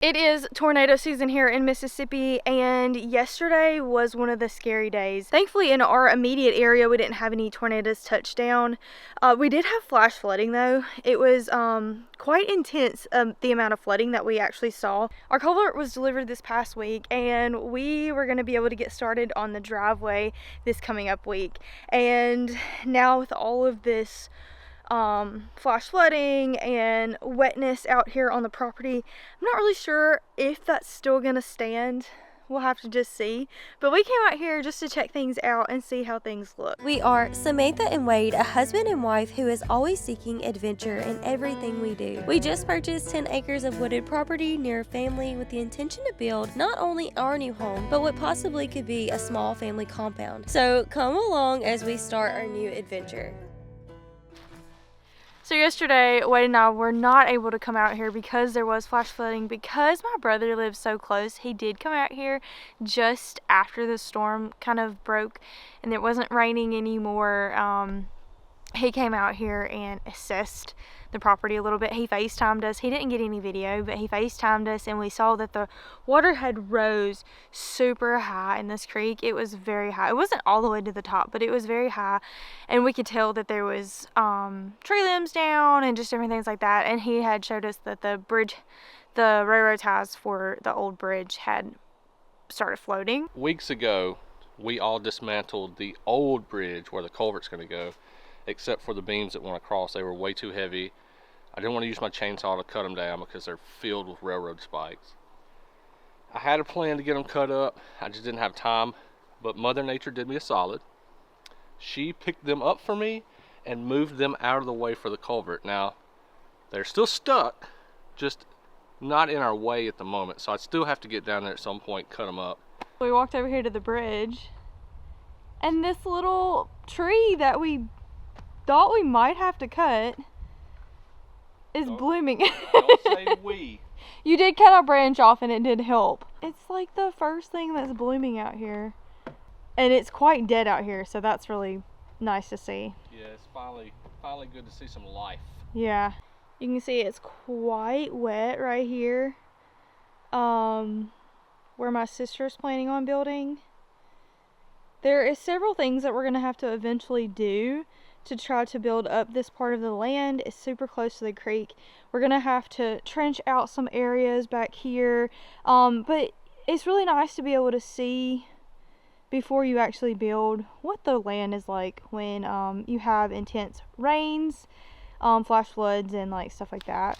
It is tornado season here in Mississippi, and yesterday was one of the scary days. Thankfully, in our immediate area, we didn't have any tornadoes touch down. We did have flash flooding though. It was quite intense, the amount of flooding that we actually saw. Our culvert was delivered this past week, and we were going to be able to get started on the driveway this coming up week. And now with all of this flash flooding and wetness out here on the property, I'm not really sure if that's still gonna stand. We'll have to just see. But we came out here just to check things out and see how things look. We are Samantha and Wade, a husband and wife who is always seeking adventure in everything we do. We just purchased 10 acres of wooded property near family with the intention to build not only our new home, but what possibly could be a small family compound. So come along as we start our new adventure. So yesterday, Wade and I were not able to come out here because there was flash flooding. Because my brother lives so close, he did come out here just after the storm kind of broke and it wasn't raining anymore. He came out here and assessed the property a little bit. He FaceTimed us. He didn't get any video, but he FaceTimed us, and we saw that the water had rose super high in this creek. It was very high. It wasn't all the way to the top, but it was very high, and we could tell that there was tree limbs down and just different things like that. And he had showed us that the bridge, the railroad ties for the old bridge had started floating. Weeks ago, we all dismantled the old bridge where the culvert's going to go, except for the beams that went across. They were way too heavy. I didn't want to use my chainsaw to cut them down because they're filled with railroad spikes. I had a plan to get them cut up. I just didn't have time, but Mother Nature did me a solid. She picked them up for me and moved them out of the way for the culvert. Now, they're still stuck, just not in our way at the moment, so I still have to get down there at some point, cut them up. We walked over here to the bridge, and this little tree that we thought we might have to cut is blooming. Don't say we. You did cut a branch off and it did help. It's like the first thing that's blooming out here. And it's quite dead out here, so that's really nice to see. Yeah, it's finally good to see some life. Yeah. You can see it's quite wet right here. Where my sister's planning on building. There is several things that we're going to have to eventually do to try to build up this part of the land. It's super close to the creek. We're going to have to trench out some areas back here. But it's really nice to be able to see before you actually build what the land is like when you have intense rains, flash floods, and like stuff like that.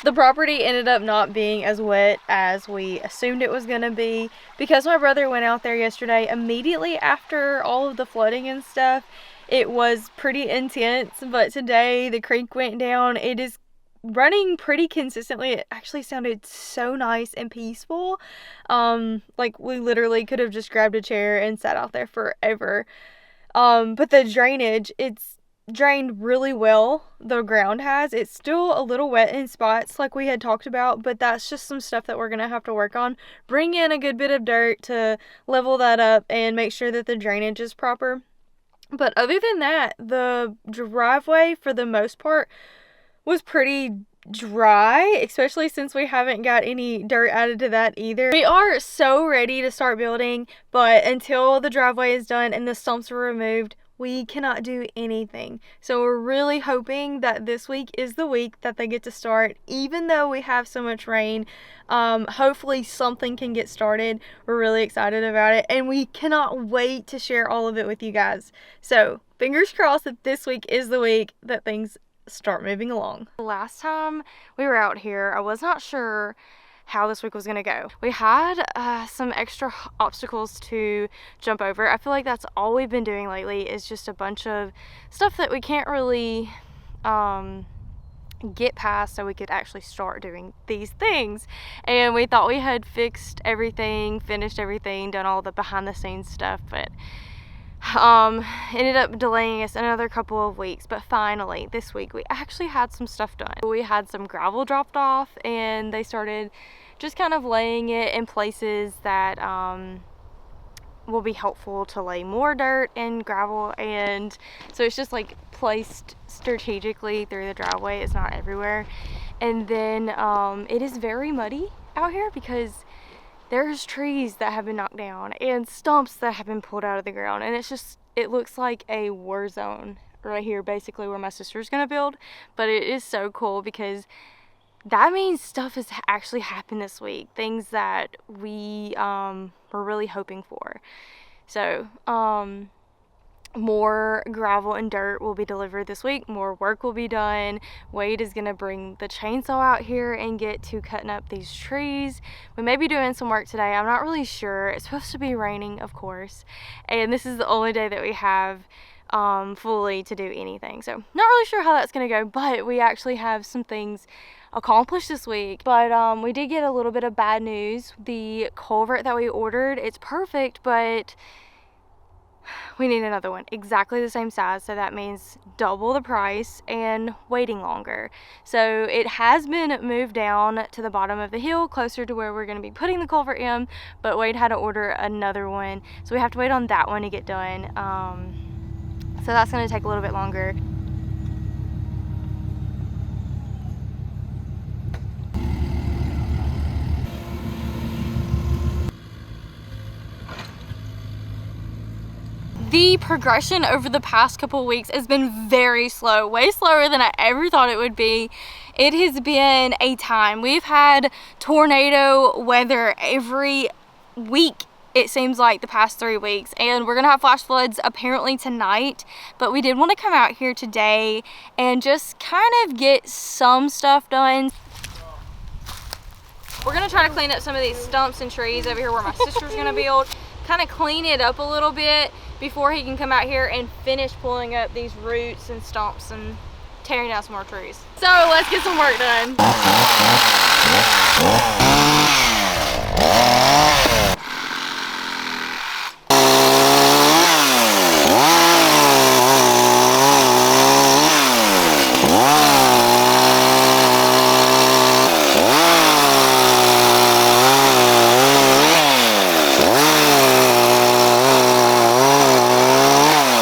The property ended up not being as wet as we assumed it was going to be because my brother went out there yesterday immediately after all of the flooding and stuff. It was pretty intense, but today the creek went down. It is running pretty consistently. It actually sounded so nice and peaceful. Like we literally could have just grabbed a chair and sat out there forever. But the drainage, it's drained really well. The ground has. It's still a little wet in spots like we had talked about, but that's just some stuff that we're gonna have to work on. Bring in a good bit of dirt to level that up and make sure that the drainage is proper. But other than that, the driveway for the most part was pretty dry, especially since we haven't got any dirt added to that either. We are so ready to start building, but until the driveway is done and the stumps are removed, we cannot do anything. So we're really hoping that this week is the week that they get to start, even though we have so much rain. Hopefully something can get started. We're really excited about it, and we cannot wait to share all of it with you guys. So fingers crossed that this week is the week that things start moving along. Last time we were out here, I was not sure how this week was gonna go. We had some extra obstacles to jump over. I feel like that's all we've been doing lately is just a bunch of stuff that we can't really get past so we could actually start doing these things. And we thought we had fixed everything, finished everything, done all the behind the scenes stuff, but ended up delaying us another couple of weeks. But finally this week we actually had some stuff done. We had some gravel dropped off and they started just kind of laying it in places that will be helpful to lay more dirt and gravel, and so it's just like placed strategically through the driveway. It's not everywhere. And then it is very muddy out here because there's trees that have been knocked down and stumps that have been pulled out of the ground, and it looks like a war zone right here, basically where my sister's gonna build. But it is so cool because that means stuff has actually happened this week, things that we were really hoping for. So more gravel and dirt will be delivered this week, more work will be done. Wade is gonna bring the chainsaw out here and get to cutting up these trees. We may be doing some work today, I'm not really sure. It's supposed to be raining, of course, and this is the only day that we have fully to do anything, so not really sure how that's gonna go. But we actually have some things accomplished this week. But we did get a little bit of bad news. The culvert that we ordered, it's perfect, but we need another one exactly the same size, so that means double the price and waiting longer. So it has been moved down to the bottom of the hill, closer to where we're going to be putting the culvert in, but Wade had to order another one, so we have to wait on that one to get done. So that's going to take a little bit longer. The progression over the past couple of weeks has been very slow, way slower than I ever thought it would be. It has been a time. We've had tornado weather every week, it seems like, the past 3 weeks, and we're gonna have flash floods apparently tonight. But we did want to come out here today and just kind of get some stuff done. We're gonna try to clean up some of these stumps and trees over here where my sister's gonna build, kind of clean it up a little bit before he can come out here and finish pulling up these roots and stumps and tearing down some more trees. So let's get some work done.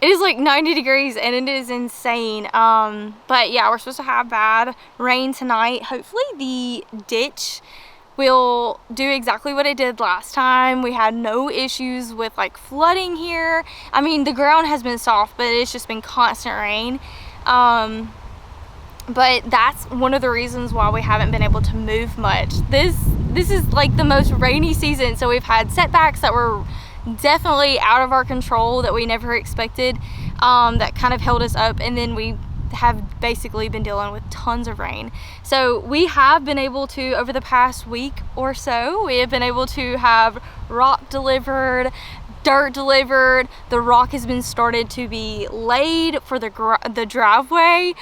It is like 90 degrees and it is insane. But yeah, we're supposed to have bad rain tonight. Hopefully the ditch will do exactly what it did last time. We had no issues with like flooding here. I mean, the ground has been soft, but it's just been constant rain. But that's one of the reasons why we haven't been able to move much. This is like the most rainy season, so we've had setbacks that were definitely out of our control that we never expected, that kind of held us up, and then we have basically been dealing with tons of rain. So we have been able to, over the past week or so, we have been able to have rock delivered, dirt delivered. The rock has been started to be laid for the driveway.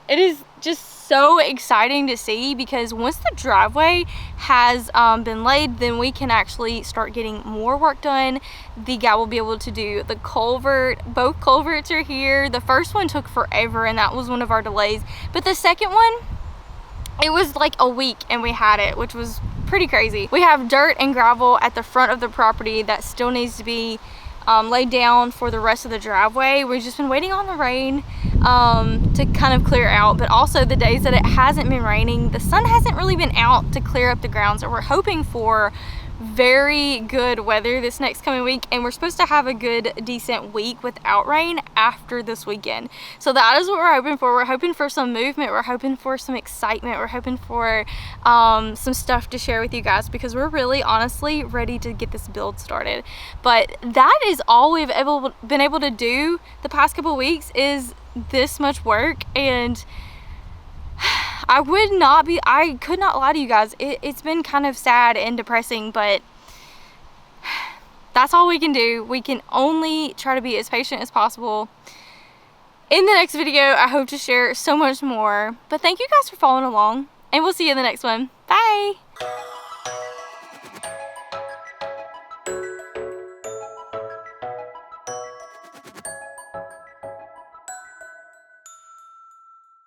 It is just so exciting to see, because once the driveway has been laid, then we can actually start getting more work done. The guy will be able to do the culvert. Both culverts are here. The first one took forever, and that was one of our delays. But the second one, it was like a week and we had it, which was pretty crazy. We have dirt and gravel at the front of the property that still needs to be laid down for the rest of the driveway. We've just been waiting on the rain to kind of clear out, but also the days that it hasn't been raining, the sun hasn't really been out to clear up the ground. So we're hoping for very good weather this next coming week, and we're supposed to have a good decent week without rain after this weekend. So that is what we're hoping for. We're hoping for some movement, we're hoping for some excitement, we're hoping for some stuff to share with you guys, because we're really honestly ready to get this build started. But that is all we've been able to do the past couple weeks, is this much work. And I could not lie to you guys. It's been kind of sad and depressing, but that's all we can do. We can only try to be as patient as possible. In the next video, I hope to share so much more. But thank you guys for following along, and we'll see you in the next one. Bye!